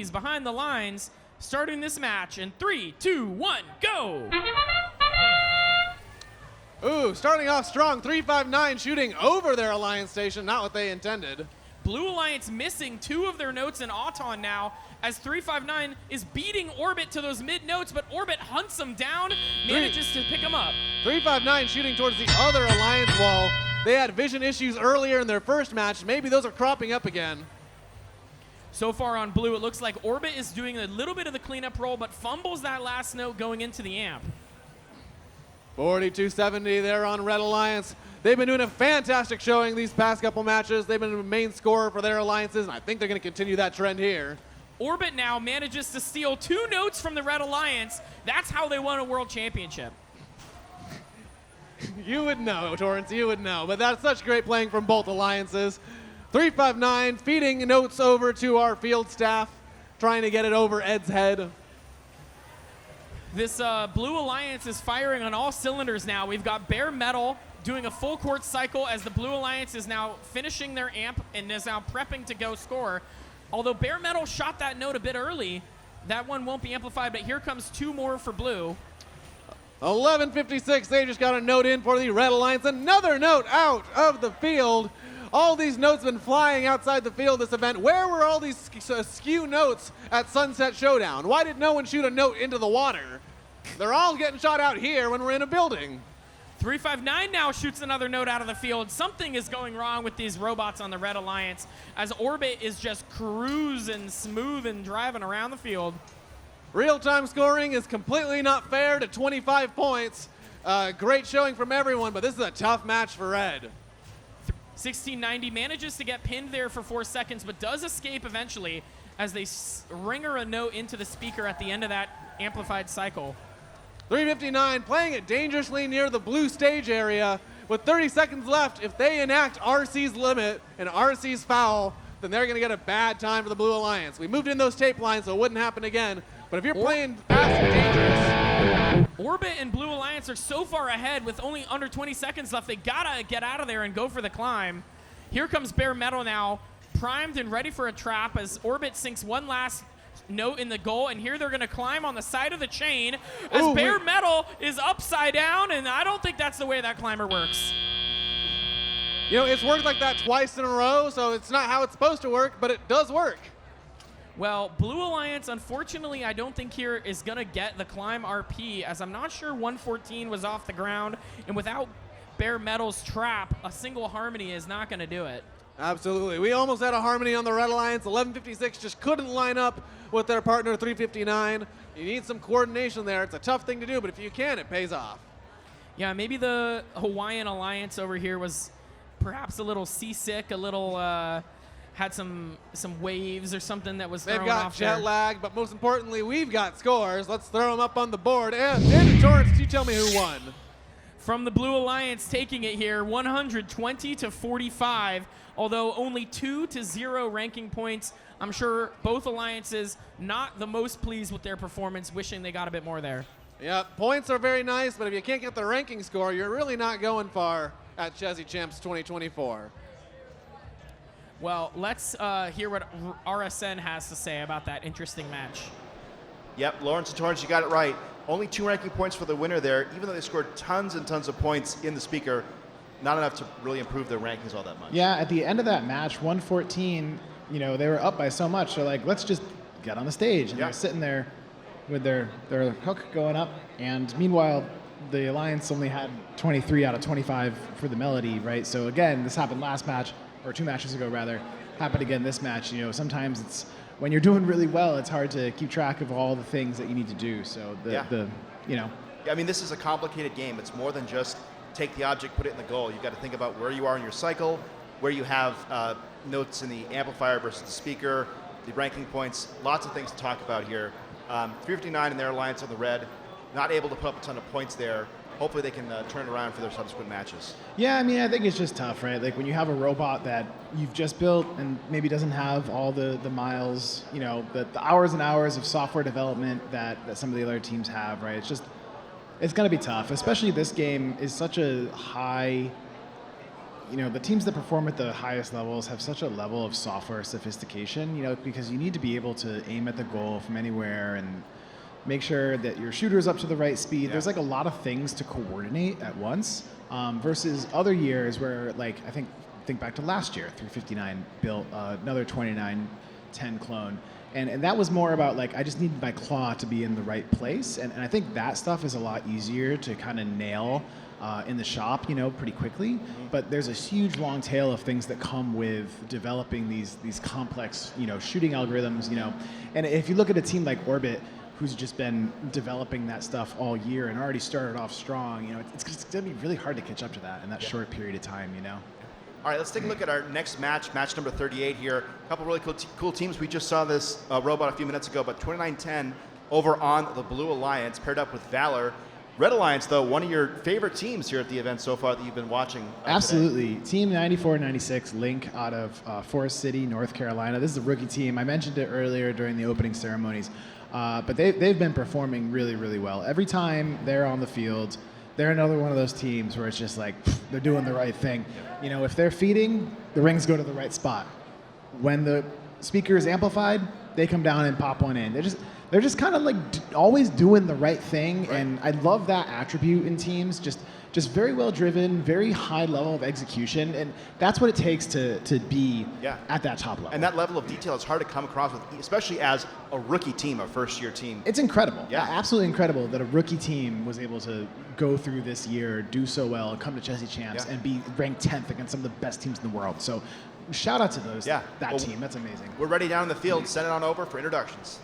Chezy's behind the lines, starting this match in 3, 2, 1, go! Ooh, starting off strong, 359 shooting over their Alliance station, not what they intended. Blue Alliance missing 2 of their notes in Auton now, as 359 is beating Orbit to those mid notes, but Orbit hunts him down, manages to pick him up. 359 shooting towards the other Alliance wall. They had vision issues earlier in their first match. Maybe those are cropping up again. So far on Blue, it looks like Orbit is doing a little bit of the cleanup role, but fumbles that last note going into the amp. 42-70 there on Red Alliance. They've been doing a fantastic showing these past couple matches. They've been the main scorer for their alliances, and I think they're going to continue that trend here. Orbit now manages to steal 2 notes from the Red Alliance. That's how they won a world championship. You would know, Torrance, you would know. But that's such great playing from both alliances. 359 feeding notes over to our field staff, trying to get it over Ed's head. This Blue Alliance is firing on all cylinders now. We've got Bare Metal doing a full court cycle as the Blue Alliance is now finishing their amp and is now prepping to go score. Although Bare Metal shot that note a bit early, that one won't be amplified, but here comes 2 more for Blue. 11:56, they just got a note in for the Red Alliance. Another note out of the field. All these notes have been flying outside the field this event. Where were all these skew notes at Sunset Showdown? Why did no one shoot a note into the water? They're all getting shot out here when we're in a building. 359 now shoots another note out of the field. Something is going wrong with these robots on the Red Alliance as Orbit is just cruising smooth and driving around the field. Real-time scoring is completely not fair to 25 points. Great showing from everyone, but this is a tough match for Red. 1690 manages to get pinned there for 4 seconds, but does escape eventually as they ringer a note into the speaker at the end of that amplified cycle. 359 playing it dangerously near the blue stage area. With 30 seconds left, if they enact RC's limit and RC's foul, then they're going to get a bad time for the Blue Alliance. We moved in those tape lines so it wouldn't happen again, but if you're playing fast and dangerous. Orbit and Blue Alliance are so far ahead with only under 20 seconds left. They gotta get out of there and go for the climb. Here comes Bare Metal now, primed and ready for a trap as Orbit sinks one last note in the goal, and here they're gonna climb on the side of the chain as Bare Metal is upside down, and I don't think that's the way that climber works. You know, it's worked like that twice in a row, so it's not how it's supposed to work, but it does work. Well, Blue Alliance, unfortunately, I don't think here is going to get the climb RP, as I'm not sure 114 was off the ground, and without Bare Metal's trap, a single Harmony is not going to do it. Absolutely. We almost had a Harmony on the Red Alliance. 1156 just couldn't line up with their partner 359. You need some coordination there. It's a tough thing to do, but if you can, it pays off. Yeah, maybe the Hawaiian Alliance over here was perhaps a little seasick, a little... had some waves or something that was thrown off there. They've got jet lag, but most importantly, we've got scores. Let's throw them up on the board. And David Torrance, you tell me who won. From the Blue Alliance taking it here, 120-45, although only 2-0 ranking points. I'm sure both alliances not the most pleased with their performance, wishing they got a bit more there. Yeah, points are very nice, but if you can't get the ranking score, you're really not going far at Chezy Champs 2024. Well, let's hear what RSN has to say about that interesting match. Yep, Lawrence and Torrance, you got it right. Only 2 ranking points for the winner there, even though they scored tons and tons of points in the speaker. Not enough to really improve their rankings all that much. Yeah, at the end of that match, 114, you know, they were up by so much. They're like, let's just get on the stage. And they're sitting there with their hook going up. And meanwhile, the Alliance only had 23 out of 25 for the Melody, right? So again, this happened last match. Or 2 matches ago, rather, happened again this match. You know, sometimes it's when you're doing really well, it's hard to keep track of all the things that you need to do. So you know. Yeah, I mean, this is a complicated game. It's more than just take the object, put it in the goal. You've got to think about where you are in your cycle, where you have notes in the amplifier versus the speaker, the ranking points. Lots of things to talk about here. 359 and their alliance on the red, not able to put up a ton of points there. Hopefully they can turn it around for their subsequent matches. Yeah, I mean, I think it's just tough, right? Like when you have a robot that you've just built and maybe doesn't have all the miles, you know, the hours and hours of software development that some of the other teams have, right? It's going to be tough, especially this game is such a high the teams that perform at the highest levels have such a level of software sophistication, because you need to be able to aim at the goal from anywhere and make sure that your shooter is up to the right speed. Yeah. There's like a lot of things to coordinate at once versus other years where I think back to last year, 359 built another 2910 clone. And that was more about I just needed my claw to be in the right place. And I think that stuff is a lot easier to kind of nail in the shop, pretty quickly. Mm-hmm. But there's a huge long tail of things that come with developing these complex, shooting algorithms, And if you look at a team like Orbit, who's just been developing that stuff all year and already started off strong, it's going to be really hard to catch up to that in that short period of time, All right, let's take a look at our next match number 38 here. A couple really cool teams. We just saw this robot a few minutes ago, but 2910 over on the Blue Alliance paired up with Valor. Red Alliance, though, one of your favorite teams here at the event so far that you've been watching. Absolutely. Today. Team 9496, Link out of Forest City, North Carolina. This is a rookie team. I mentioned it earlier during the opening ceremonies, but they've been performing really, really well. Every time they're on the field, they're another one of those teams where it's just they're doing the right thing. If they're feeding, the rings go to the right spot. When the speaker is amplified, they come down and pop one in. They're just kind of always doing the right thing, right. And I love that attribute in teams. Just very well driven, very high level of execution, and that's what it takes to be at that top level. And that level of detail is hard to come across with, especially as a rookie team, a first-year team. It's incredible. Yeah, absolutely incredible that a rookie team was able to go through this year, do so well, come to Chezy Champs, and be ranked 10th against some of the best teams in the world. So, shout out to that team. That's amazing. We're ready down in the field. Send it on over for introductions.